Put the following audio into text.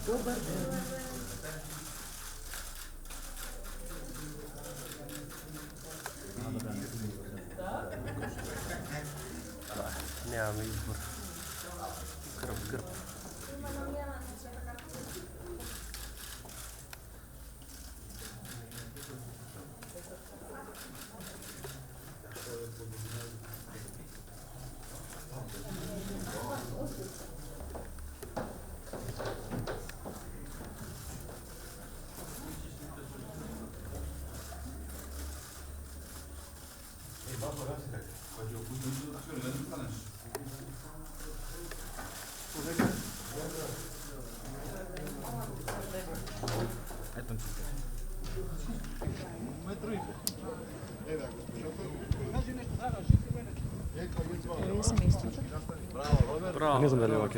Dobar dan. Nemam izbor. Grb. Ja sam isto. Bravo. Ne znam da li je ovak